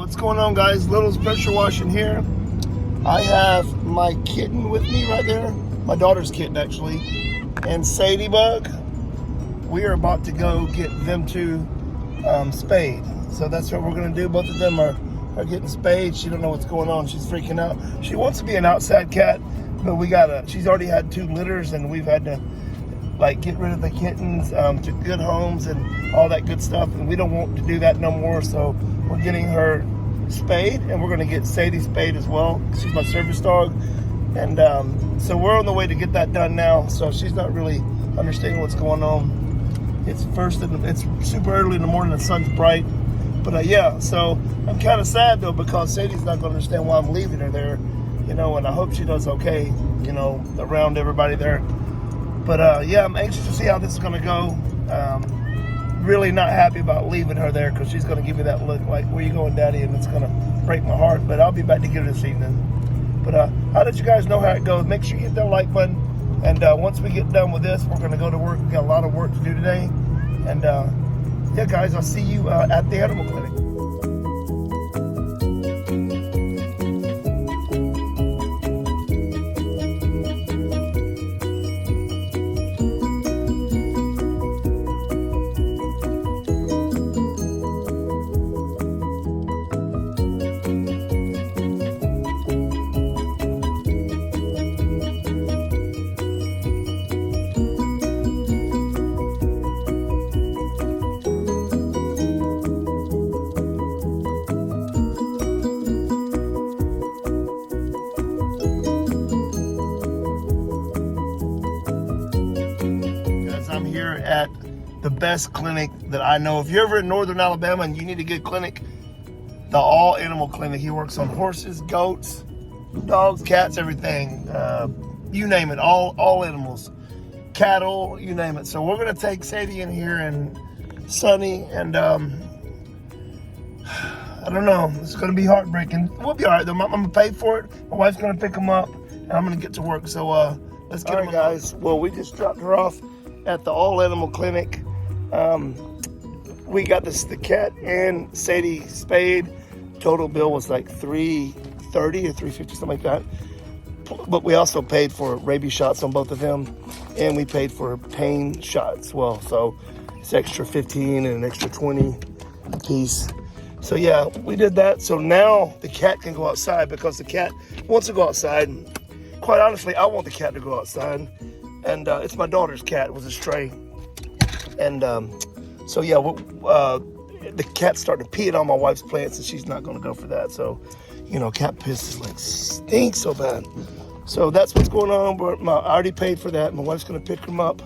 What's going on, guys? Little's pressure washing here. I have my kitten with me right there, my daughter's kitten actually, and Sadie Bug. We are about to go get them two spayed. So that's what we're gonna do. Both of them are getting spayed. She don't know what's going on. She's freaking out. She wants to be an outside cat, but she's already had 2 litters, and we've had to like get rid of the kittens to good homes and all that good stuff, and we don't want to do that no more. So we're getting her spayed, and we're going to get Sadie spayed as well. She's my service dog, and so we're on the way to get that done now. So she's not really understanding what's going on. It's super early in the morning, the sun's bright, but yeah, so I'm kind of sad though, because Sadie's not going to understand why I'm leaving her there, you know, and I hope she does okay, you know, around everybody there. But yeah, I'm anxious to see how this is going to go. Really not happy about leaving her there, because she's going to give me that look like, where you going, daddy? And it's going to break my heart, but I'll be back to get her this evening. But I'll let you guys know how it goes. Make sure you hit that like button. And once we get done with this, we're going to go to work. We got a lot of work to do today. And yeah, guys, I'll see you at the animal clinic. I'm here at the best clinic that I know. If you're ever in Northern Alabama and you need a good clinic, the All Animal Clinic. He works on horses, goats, dogs, cats, everything. You name it, all animals. Cattle, you name it. So we're gonna take Sadie in here and Sunny, and I don't know, it's gonna be heartbreaking. We'll be all right though. I'm gonna pay for it. My wife's gonna pick them up, and I'm gonna get to work. So let's get them, guys. Well, we just dropped her off at the All Animal Clinic. We got the cat and Sadie spayed. Total bill was like $330 or $350, something like that. But we also paid for rabies shots on both of them, and we paid for pain shots. Well, so it's extra 15 and an extra 20 a piece. So yeah, we did that. So now the cat can go outside, because the cat wants to go outside. Quite honestly, I want the cat to go outside. And it's my daughter's cat. It was a stray. And so yeah, the cat's starting to pee on my wife's plants, and she's not going to go for that. So, you know, cat piss is like stinks so bad. So that's what's going on. I already paid for that. My wife's going to pick them up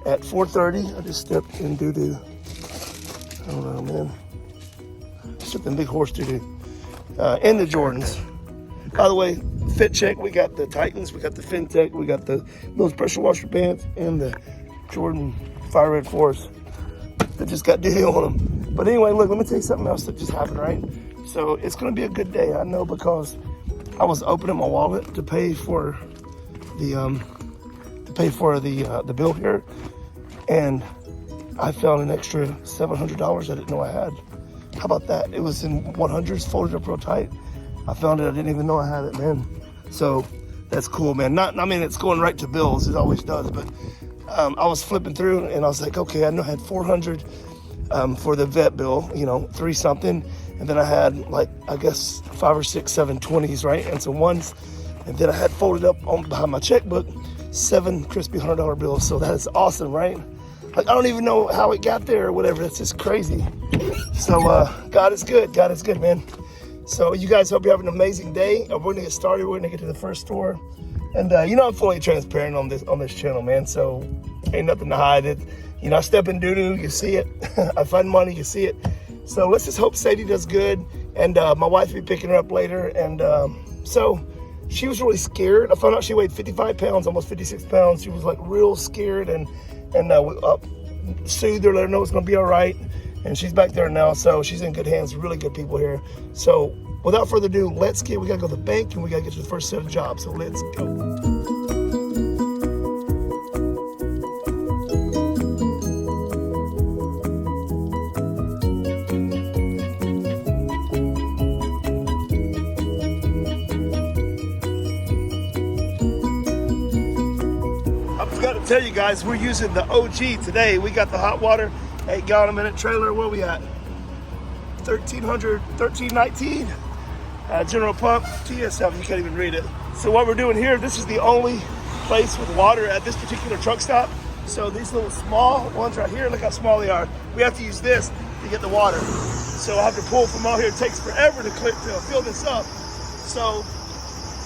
at 4:30. I just stepped in doo-doo. I don't know, man. Stepped in big horse doo-doo. In the Jordans. By the way, fit check, we got the Titans, we got the FinTech, we got the Little's pressure washer pants, and the Jordan Fire Red Force that just got doo on them. But anyway, look, let me tell you something else that just happened, right? So it's gonna be a good day, I know, because I was opening my wallet to pay for the bill here, and I found an extra $700 I didn't know I had. How about that? It was in 100s, folded up real tight. I found it, I didn't even know I had it, man. So that's cool, man. I mean, it's going right to bills, it always does, but I was flipping through, and I was like, okay, I know I had 400 for the vet bill, you know, 3 something, and then I had like, I guess 5 or 6, 720s, right? And some ones, and then I had folded up behind my checkbook 7 crispy $100 bills. So that is awesome, right? Like, I don't even know how it got there or whatever. That's just crazy. So God is good, man. So you guys, hope you're having an amazing day. We're gonna get started. We're gonna get to the first store, and you know, I'm fully transparent on this channel, man. So ain't nothing to hide. It, you know, I step in doo-doo, you see it. I find money, you see it. So let's just hope Sadie does good, and my wife will be picking her up later. And so she was really scared. I found out she weighed 55 pounds, almost 56 pounds. She was like real scared, and we soothed her, let her know it's gonna be all right. And she's back there now, so she's in good hands, really good people here. So without further ado, we gotta go to the bank, and we gotta get to the first set of jobs, so let's go. tell you guys, we're using the OG today. We got the hot water, 8 gallon a minute trailer. Where we at? 1319. General pump, TSF, you can't even read it. So what we're doing here, this is the only place with water at this particular truck stop. So these little small ones right here, look how small they are. We have to use this to get the water. So I have to pull from out here. It takes forever to fill this up. So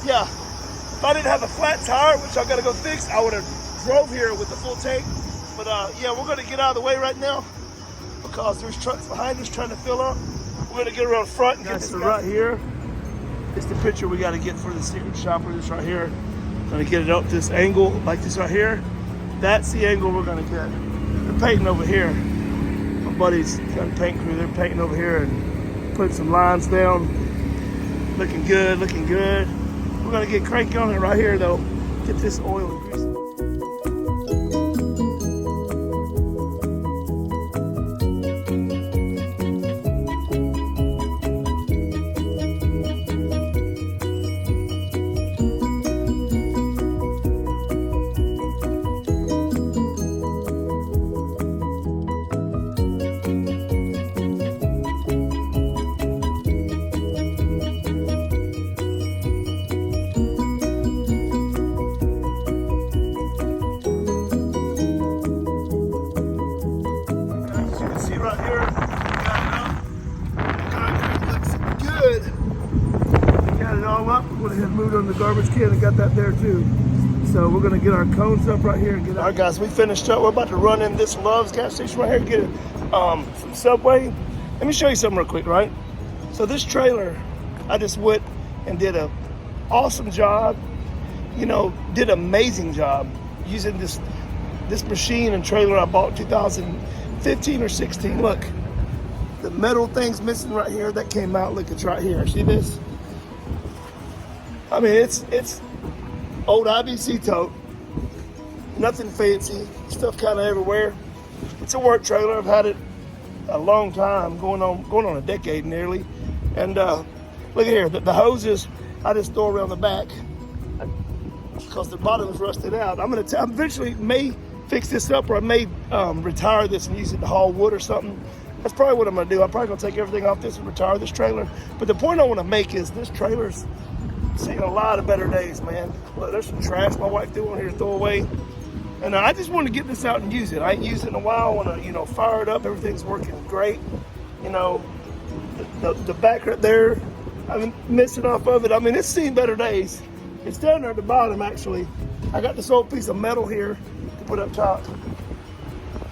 yeah, if I didn't have a flat tire, which I gotta go fix, I would have drove here with the full tank. But yeah, we're gonna get out of the way right now because there's trucks behind us trying to fill up. We're gonna get around front and get this right here. It's the picture we gotta get for the secret shopper, this right here. Gonna get it up this angle, like this right here. That's the angle we're gonna get. They're painting over here. My buddy's got a paint crew, they're painting over here and putting some lines down. Looking good, looking good. We're gonna get cranky on it right here though. Get this oil and grease. Moved on the garbage can and got that there too. So we're gonna get our cones up right here and get. All right, guys, we finished up. We're about to run in this Love's gas station right here and get some Subway. Let me show you something real quick, right? So this trailer, I just went and did a awesome job. You know, did an amazing job using this machine and trailer I bought 2015 or 16. Look, the metal thing's missing right here. That came out. Look, it's right here. See this? I mean, it's old IBC tote, nothing fancy, stuff kind of everywhere. It's a work trailer. I've had it a long time, going on a decade nearly. And look at here, the hoses I just throw around the back because the bottom is rusted out. I eventually may fix this up, or I may retire this and use it to haul wood or something. That's probably what I'm gonna do. I'm probably gonna take everything off this and retire this trailer. But the point I want to make is this trailer's seen a lot of better days, man. Look, there's some trash my wife threw on here to throw away. And I just want to get this out and use it. I ain't used it in a while. I want to, fire it up. Everything's working great. The back right there, I'm missing off of it. I mean, it's seen better days. It's down there at the bottom, actually. I got this old piece of metal here to put up top.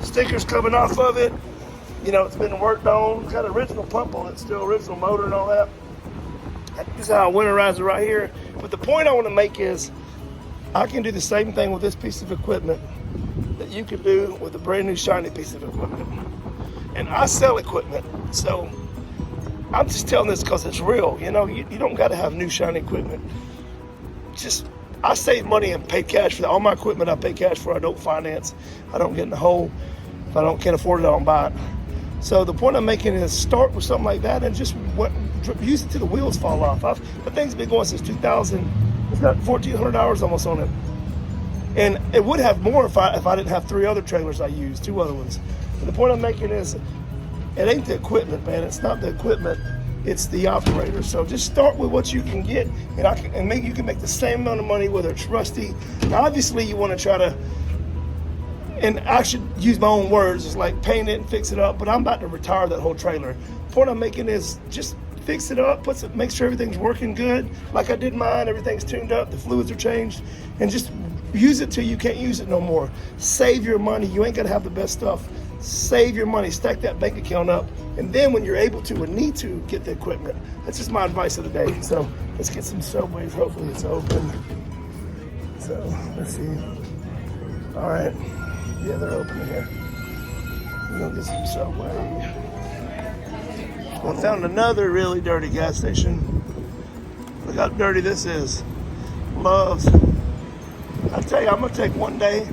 Stickers coming off of it. It's been worked on. It's got an original pump on it, still original motor and all that. This is how I winterize it right here. But the point I want to make is I can do the same thing with this piece of equipment that you can do with a brand new shiny piece of equipment. And I sell equipment, so I'm just telling this because it's real. You don't got to have new shiny equipment. I save money and pay cash for that. All my equipment I pay cash for. I don't finance. I don't get in the hole. If I can't afford it, I don't buy it. So the point I'm making is start with something like that and just use it till the wheels fall off. The thing's been going since 2000. It's got 1,400 hours almost on it. And it would have more if I didn't have 3 other trailers I use, 2 other ones. But the point I'm making is it ain't the equipment, man. It's not the equipment. It's the operator. So just start with what you can get, and you can make the same amount of money whether it's rusty. Now, obviously, you want to try to, and I should use my own words, it's like paint it and fix it up, but I'm about to retire that whole trailer. The point I'm making is just fix it up, make sure everything's working good. Like I did mine, everything's tuned up, the fluids are changed, and just use it till you can't use it no more. Save your money. You ain't gonna have the best stuff. Save your money, stack that bank account up, and then when you're able to and need to, get the equipment. That's just my advice of the day. So let's get some Subways. Hopefully it's open. So let's see. All right. Yeah, they're open here. We're gonna get some Subway. I found another really dirty gas station. Look how dirty this is. Love's. I tell you, I'm gonna take one day.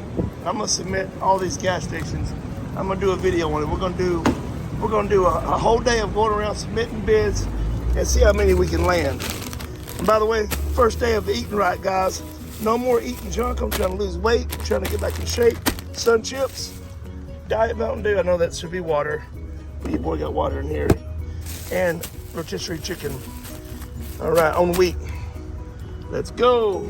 I'm gonna submit all these gas stations. I'm gonna do a video on it. We're gonna do a whole day of going around submitting bids and see how many we can land. And by the way, first day of the eating right, guys. No more eating junk. I'm trying to lose weight. I'm trying to get back in shape. Sun chips, Diet Mountain Dew. I know that should be water. Your boy got water in here. And rotisserie chicken. All right, on wheat. Let's go.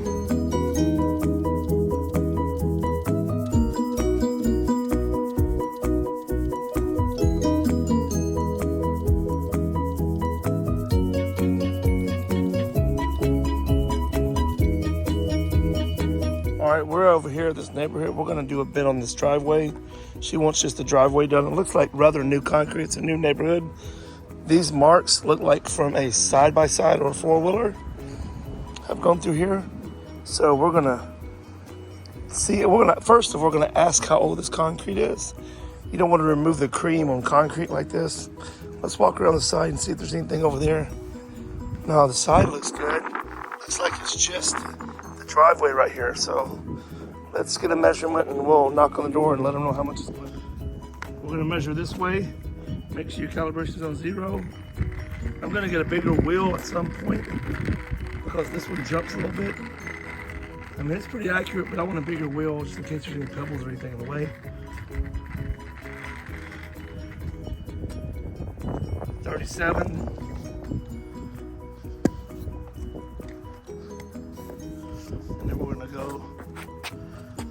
All right, we're over here at this neighborhood. We're gonna do a bit on this driveway. She wants just the driveway done. It looks like rather new concrete. It's a new neighborhood. These marks look like from a side-by-side or a four-wheeler have gone through here. So we're gonna see, first we're gonna ask how old this concrete is. You don't want to remove the cream on concrete like this. Let's walk around the side and see if there's anything over there. No, the side looks good. Looks like it's just the driveway right here. So let's get a measurement and we'll knock on the door and let them know how much it's worth. We're gonna measure this way. Make sure your calibration's on 0. I'm gonna get a bigger wheel at some point because this one jumps a little bit. I mean, it's pretty accurate, but I want a bigger wheel just in case there's any pebbles or anything in the way. 37. And then we're gonna go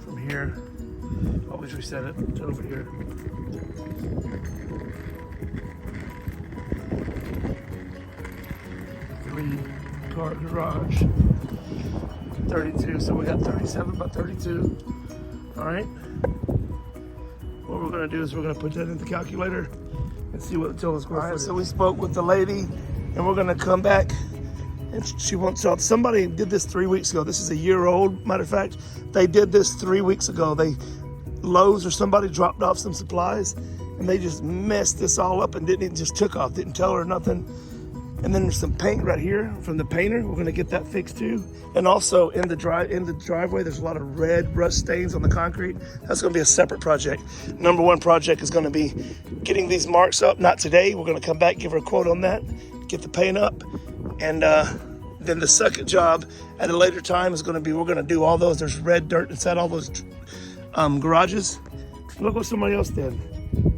from here. Always reset it to over here. Car garage. 32, so we got 37 by 32. All right. What we're gonna do is we're gonna put that in the calculator and see what the total square foot is. So we spoke with the lady and we're gonna come back and she wants to, somebody did this 3 weeks ago. This is a year old, matter of fact. They did this 3 weeks ago. Lowe's or somebody dropped off some supplies and they just messed this all up and just took off, didn't tell her nothing. And then there's some paint right here from the painter. We're gonna get that fixed too. And also in the driveway, there's a lot of red rust stains on the concrete. That's gonna be a separate project. Number one project is gonna be getting these marks up. Not today, we're gonna come back, give her a quote on that, get the paint up. And then the second job at a later time is gonna be, we're gonna do all those. There's red dirt inside all those garages. Look what somebody else did.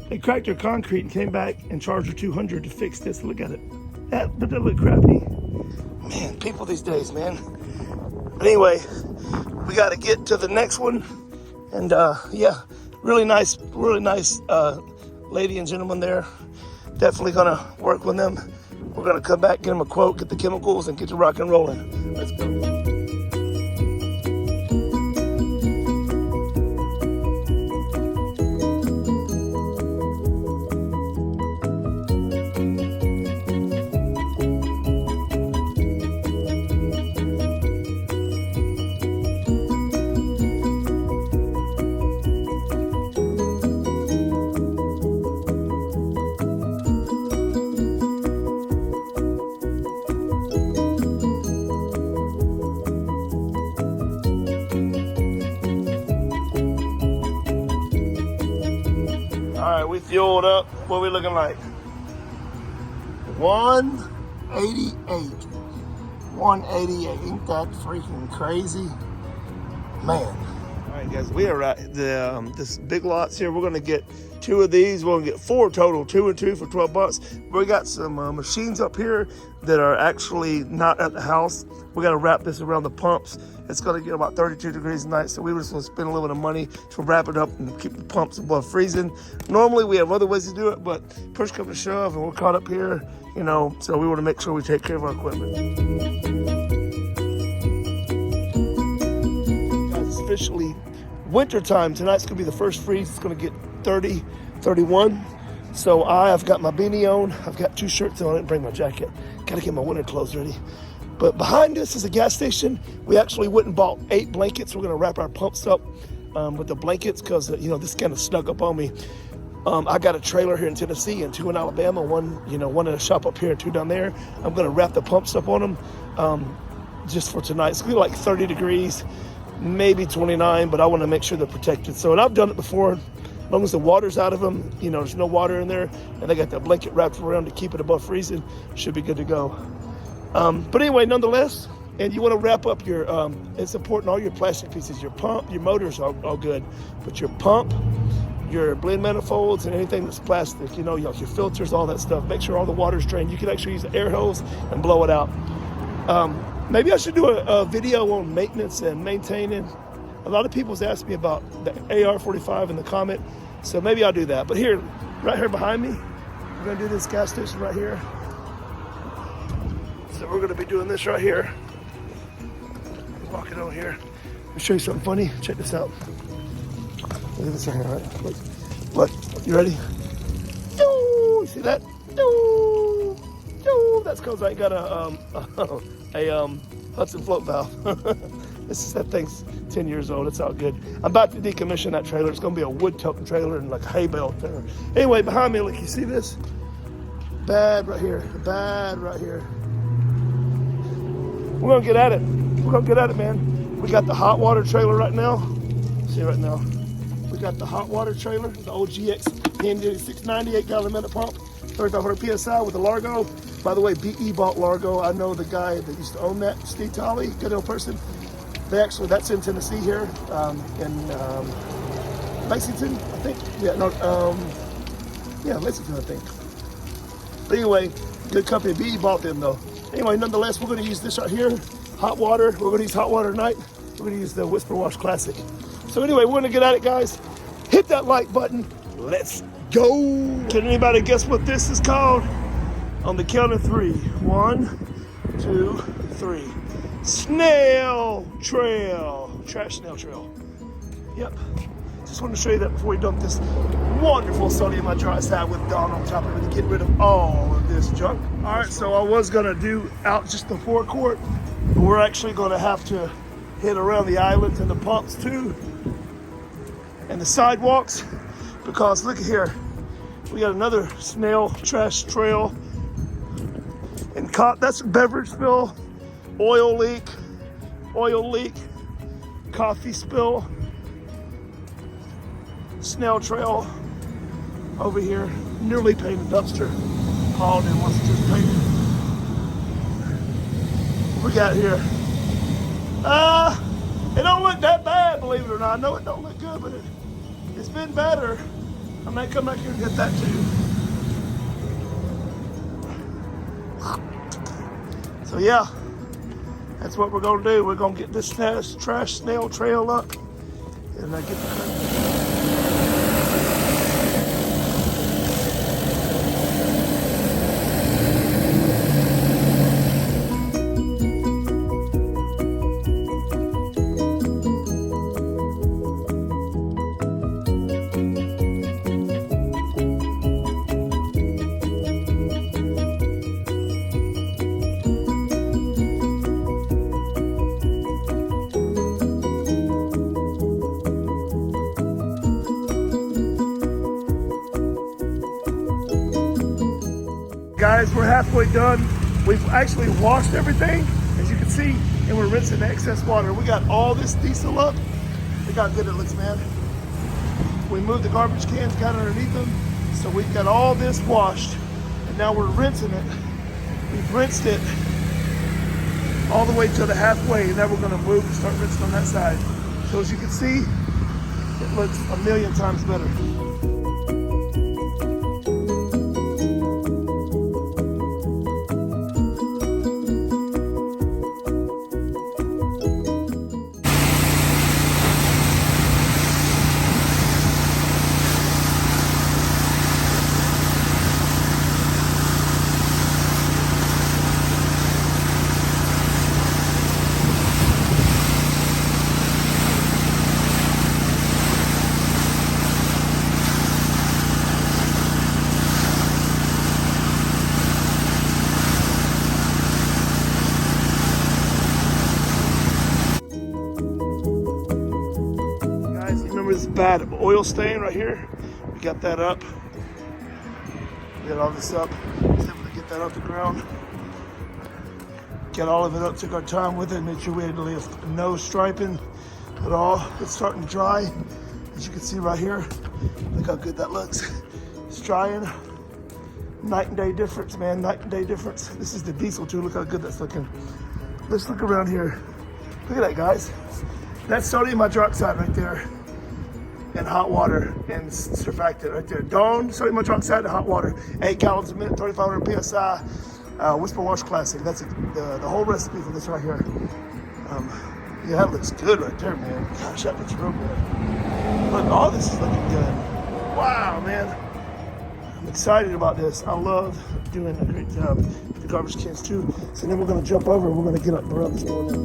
They cracked their concrete and came back and charged her $200 to fix this. Look at it. But that look crappy. Man, people these days, man. But anyway, we got to get to the next one. And yeah, really nice lady and gentleman there. Definitely gonna work with them. We're gonna come back, get them a quote, get the chemicals, and get to rock and rolling. Let's go. We fueled up. What are we looking like? 188. 188. Ain't that freaking crazy? Man. All right, guys, we are at the this big lots here. We're gonna get 2 of these. We're gonna get 4 total, 2 and 2 for $12. We got some machines up here that are actually not at the house. We gotta wrap this around the pumps. It's gonna get about 32 degrees at night, so we just want to spend a little bit of money to wrap it up and keep the pumps above freezing. Normally we have other ways to do it, but push comes to shove and we're caught up here, you know, so we want to make sure we take care of our equipment. Guys, it's officially winter time. Tonight's gonna be the first freeze. It's gonna get 30, 31. So I've got my beanie on. I've got 2 shirts on. I didn't bring my jacket. Gotta get my winter clothes ready. But behind us is a gas station. We actually went and bought 8 blankets. We're gonna wrap our pumps up with the blankets because you know, this kind of snuck up on me. I got a trailer here in Tennessee and 2 in Alabama, one in a shop up here and 2 down there. I'm gonna wrap the pumps up on them just for tonight. It's gonna be like 30 degrees, maybe 29, but I wanna make sure they're protected. So, and I've done it before. As long as the water's out of them, you know, there's no water in there, and they got that blanket wrapped around to keep it above freezing, should be good to go. But anyway, nonetheless, And you want to wrap up your, it's important, all your plastic pieces, your pump, your motors are all good, but your pump, your blend manifolds, and anything that's plastic, you know, your filters, all that stuff, make sure all the water's drained. You can actually use the air hose and blow it out. Maybe I should do a video on maintenance and maintaining. A lot of people's asked me about the AR-45 in the comment, so maybe I'll do that. But here, right here behind me, we're gonna do this gas station right here. So we're gonna be doing this right here. Walking over here. Let me show you something funny. Check this out. Look at this right here, right? Look. You ready? You see that? That's because I got a Hudson float valve. That thing's 10 years old. It's all good. I'm about to decommission that trailer. It's going to be a wood toting trailer and like a hay bale trailer. Anyway, behind me, look, you see this? Bad right here. Bad right here. We're going to get at it. We're going to get at it, man. We got the hot water trailer right now. See right now. We got the hot water trailer, the old GX PND 698 gallon minute pump, 3,500 PSI with the Largo. By the way, BE bought Largo. I know the guy that used to own that, Steve Tolley, good old person. That's in Tennessee here, in Lexington, I think. Yeah, Lexington, I think. But anyway, good company. BE bought them though. Anyway, nonetheless, we're going to use this right here, hot water. We're going to use hot water tonight. We're going to use the Whisper Wash Classic. So anyway, we're going to get at it, guys. Hit that like button. Let's go. Can anybody guess what this is called? On the count of 3. 1, 2, 3. Snail trail. Trash snail trail. Yep. Just wanted to show you that before we dump this wonderful sodium hydroxide with Dawn on top of it to get rid of all of this junk. All right, so I was gonna do out just the forecourt, but we're actually gonna have to hit around the islands and the pumps too, and the sidewalks, because look at here, we got another snail trash trail, and that's a beverage spill, oil leak, coffee spill, snail trail over here, newly painted dumpster, called and wants to just paint it. What we got here? It don't look that bad, believe it or not. I know it don't look good, but it's been better. I may come back here and hit that too. So yeah, that's what we're gonna do. We're gonna get this trash snail trail up and get the Guys, we're halfway done. We've actually washed everything, as you can see, and we're rinsing the excess water. We got all this diesel up. Look how good it looks, man. We moved the garbage cans, got underneath them, so we've got all this washed, and now we're rinsing it. We've rinsed it all the way to the halfway, and now we're gonna move and start rinsing on that side. So as you can see, it looks a million times better. This bad oil stain right here. We got that up. We got all this up. Just able to get that off the ground. Get all of it up. Took our time with it. Made sure we had to lift no striping at all. It's starting to dry. As you can see right here. Look how good that looks. It's drying. Night and day difference, man. Night and day difference. This is the diesel too. Look how good that's looking. let's look around here. Look at that, guys. That's sodium hydroxide right there, and hot water and surfactant right there. Dawn, sodium hydroxide and hot water, 8 gallons a minute, 3,500 psi. Whisper Wash Classic. That's the whole recipe for this right here. Yeah, that looks good right there, man. Gosh, that looks real good. Look, all this is looking good. Wow, man. I'm excited about this. I love doing a great job with the garbage cans too. So then we're gonna jump over and we're gonna get up around this door now.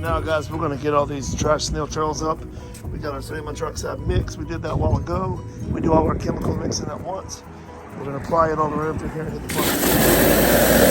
Now, guys, we're going to get all these trash snail trails up. We got our sodium hydroxide mix. We did that a while ago. We do all our chemical mixing at once. We're going to apply it all around through here and hit the button.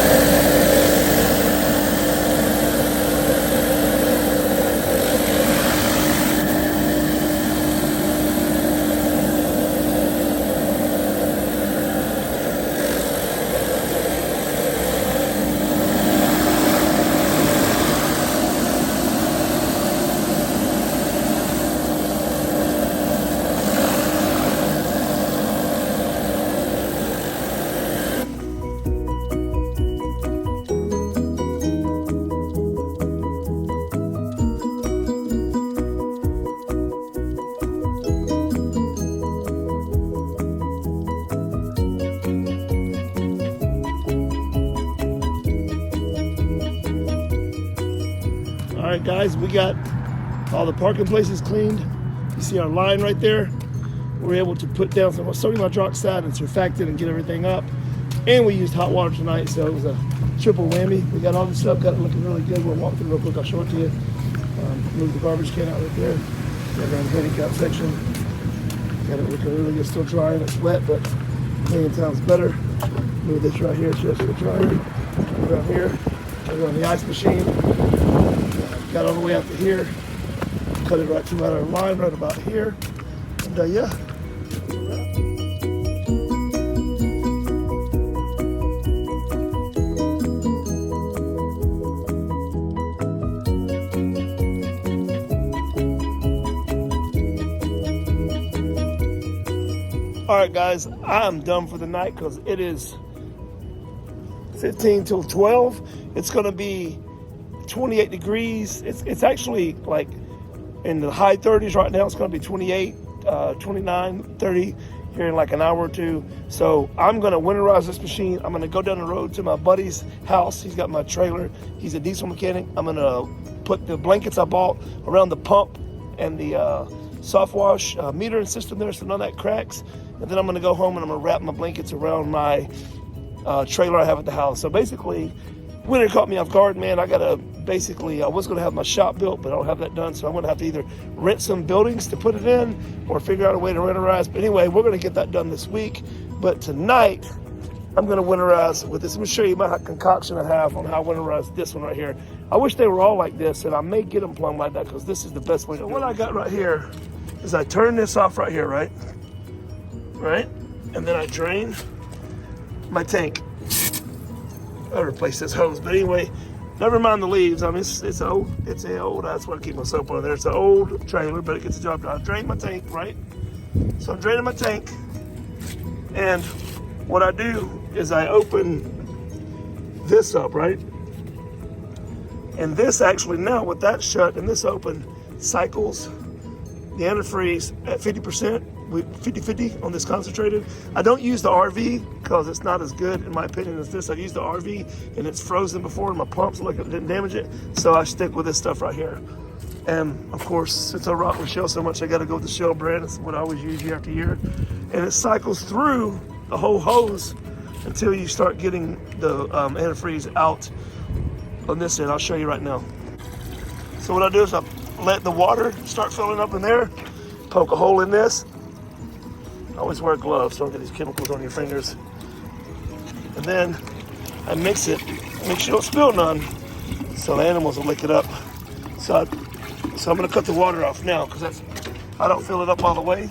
All right, guys, we got all the parking places cleaned. You see our line right there? We're able to put down some sodium hydroxide and surfactant and get everything up. And we used hot water tonight, so it was a triple whammy. We got all this stuff, got it looking really good. We'll walk through real quick, I'll show it to you. Move the garbage can out right there. Got around the handicap section. Got it looking really good, still dry and it's wet, but a million times better. Move this right here, just the dryer. Around here, go on the ice machine. Got all the way out to here. Cut it right to our line, right about here. And yeah. All right, guys, I'm done for the night because it is 15 till 12. It's going to be 28 degrees. It's actually like in the high 30s right now. It's going to be 28, 29, 30 here in like an hour or two. So I'm going to winterize this machine. I'm going to go down the road to my buddy's house. He's got my trailer. He's a diesel mechanic. I'm going to put the blankets I bought around the pump and the soft wash metering system there so none of that cracks. And then I'm going to go home and I'm going to wrap my blankets around my trailer I have at the house. So basically, winter caught me off guard, man. I was gonna have my shop built, but I don't have that done. So I'm gonna have to either rent some buildings to put it in or figure out a way to winterize. But anyway, we're gonna get that done this week. But tonight, I'm gonna winterize with this. Let me show you my concoction I have on how I winterize this one right here. I wish they were all like this, and I may get them plumbed like that because this is the best way to do it. What I got right here is I turn this off right here, right? And then I drain my tank. I replace this hose, but anyway, never mind the leaves. I mean, it's old. That's why I keep my soap on there. It's an old trailer, but it gets the job done. I drain my tank, right? So I'm draining my tank, and what I do is I open this up, right? And this actually now with that shut and this open cycles the antifreeze at 50%. 50-50 on this concentrated. I don't use the RV because it's not as good in my opinion as this. I've used the RV and it's frozen before and my pumps like it didn't damage it. So I stick with this stuff right here. And of course, since I rock with Shell so much, I got to go with the Shell brand. It's what I always use year after year. And it cycles through the whole hose until you start getting the antifreeze out on this end. I'll show you right now. So what I do is I let the water start filling up in there, poke a hole in this. I always wear gloves so I don't get these chemicals on your fingers. And then I mix it, make sure you don't spill none, so the animals will lick it up. So I'm gonna cut the water off now because I don't fill it up all the way.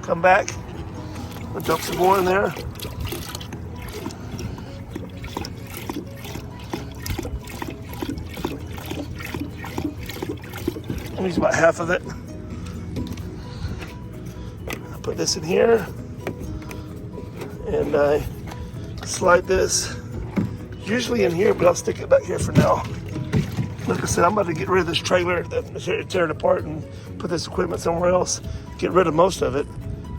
Come back, I'll dump some more in there. I'm using about half of it. I put this in here, and I slide this usually in here, but I'll stick it back here for now. Like I said, I'm about to get rid of this trailer, tear it apart, and put this equipment somewhere else. Get rid of most of it.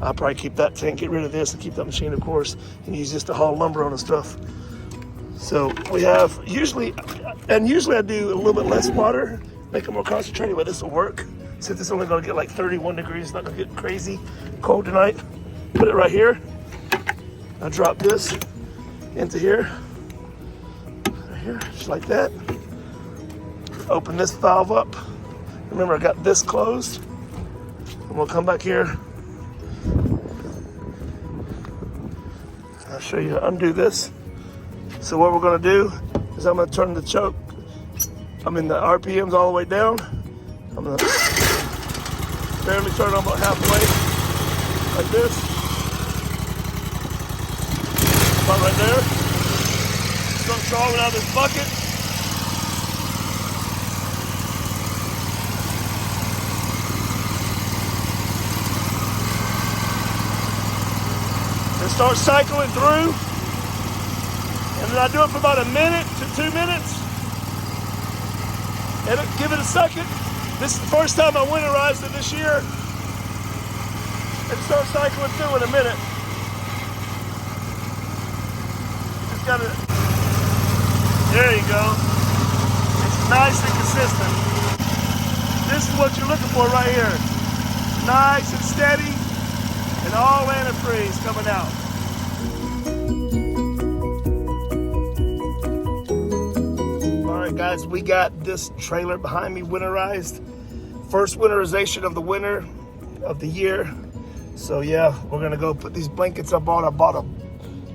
I'll probably keep that tank, get rid of this, and keep that machine, of course, and use this to haul lumber on and stuff. So we have usually I do a little bit less water, make it more concentrated, but this will work. Since it's only going to get like 31 degrees, it's not going to get crazy cold tonight. Put it right here. I drop this into here, right here, just like that. Open this valve up. Remember, I got this closed. And we'll come back here. I'll show you how to undo this. So what we're gonna do is I'm gonna turn the choke, the RPMs all the way down. I'm gonna barely turn it on about halfway, like this. About right there. Start drawing out of this bucket. And start cycling through. And then I do it for about a minute to 2 minutes. And give it a second. This is the first time I winterized it this year. And start cycling through in a minute. Just gotta, there you go. It's nice and consistent. This is what you're looking for right here. Nice and steady. And all antifreeze coming out. All right, guys, we got this trailer behind me winterized. First winterization of the winter of the year. So yeah, we're gonna go put these blankets I bought. I bought a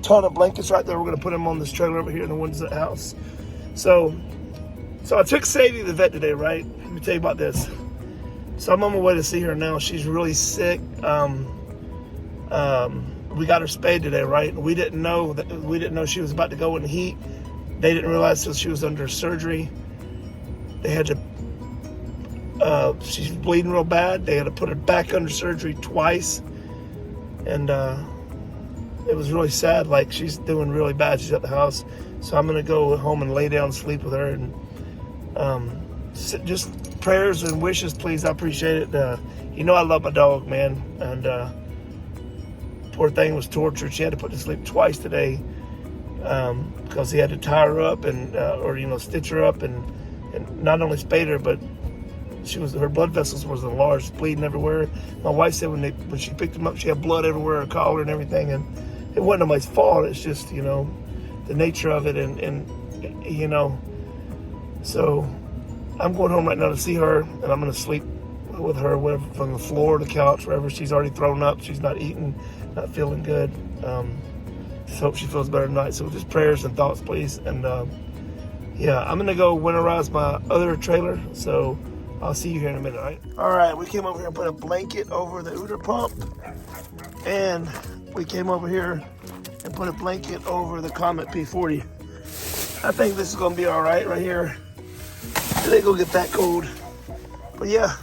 ton of blankets right there. We're gonna put them on this trailer over here in the windows of the house. So I took Sadie to the vet today, right? Let me tell you about this. So I'm on my way to see her now. She's really sick. We got her spayed today, right? We didn't know she was about to go in the heat. They didn't realize till she was under surgery. They had to, she's bleeding real bad. They had to put her back under surgery twice. And it was really sad. Like, she's doing really bad. She's at the house. So I'm gonna go home and lay down and sleep with her. And just prayers and wishes, please. I appreciate it. You know I love my dog, man. And poor thing was tortured. She had to put to sleep twice today because he had to tie her up and stitch her up and not only spayed her, but her blood vessels was enlarged, bleeding everywhere. My wife said when she picked him up, she had blood everywhere, her collar and everything, and it wasn't nobody's fault. It's just the nature of it, and so I'm going home right now to see her, and I'm going to sleep with her from the floor to the couch, wherever. She's already thrown up. She's not eating, not feeling good. Just hope she feels better tonight. So just prayers and thoughts, please. And yeah, I'm gonna go winterize my other trailer. So I'll see you here in a minute, all right? All right, we came over here and put a blanket over the Ooter pump, and we came over here and put a blanket over the Comet P40. I think this is gonna be all right here. It ain't gonna get that cold, but yeah.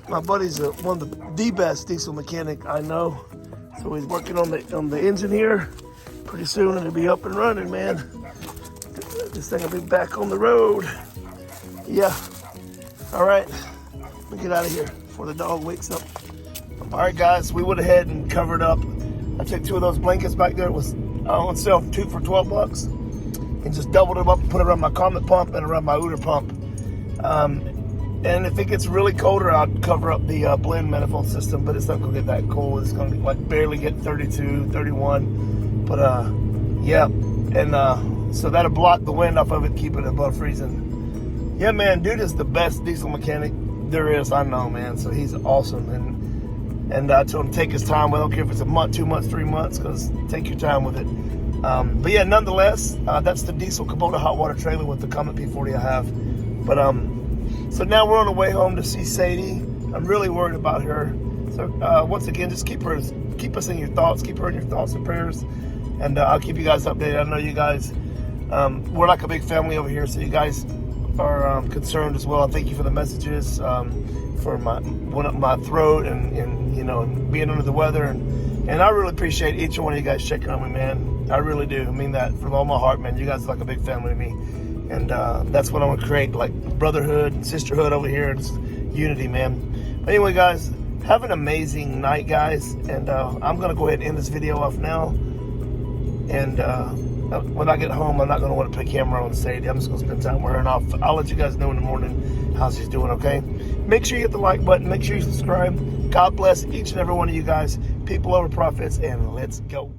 My buddy's one of the best diesel mechanic I know. So he's working on the engine here. Pretty soon it'll be up and running, man. This thing will be back on the road. Yeah. All right, let me get out of here before the dog wakes up. All right, guys, we went ahead and covered up. I took 2 of those blankets back there. It was on sale, 2 for $12, and just doubled them up and put it around my Comet pump and around my Ooter pump. And if it gets really colder, I'll cover up the blend manifold system, but it's not gonna get that cold. It's gonna like barely get 32, 31. But yeah, and so that'll block the wind off of it, keep it above freezing. Yeah, man, dude is the best diesel mechanic there is, I know, man. So he's awesome, and I told him to take his time. I don't care if it's a month, 2 months, 3 months, because take your time with it. But yeah, nonetheless, that's the diesel Kubota hot water trailer with the Comet P40 I have. But so now we're on the way home to see Sadie. I'm really worried about her. So once again, just keep us in your thoughts. Keep her in your thoughts and prayers. And I'll keep you guys updated. I know you guys, we're like a big family over here. So you guys are concerned as well. I thank you for the messages, for my throat and you know, being under the weather, and I really appreciate each one of you guys checking on me, man. I really do. I mean that from all my heart, man. You guys are like a big family to me, and that's what I want to create, like brotherhood and sisterhood over here. It's unity, man. But anyway, guys, have an amazing night, guys, and I'm gonna go ahead and end this video off now. And when I get home, I'm not going to want to put a camera on Sadie. I'm just going to spend time with her, and I'll let you guys know in the morning how she's doing, okay? Make sure you hit the like button. Make sure you subscribe. God bless each and every one of you guys. People over profits, and let's go.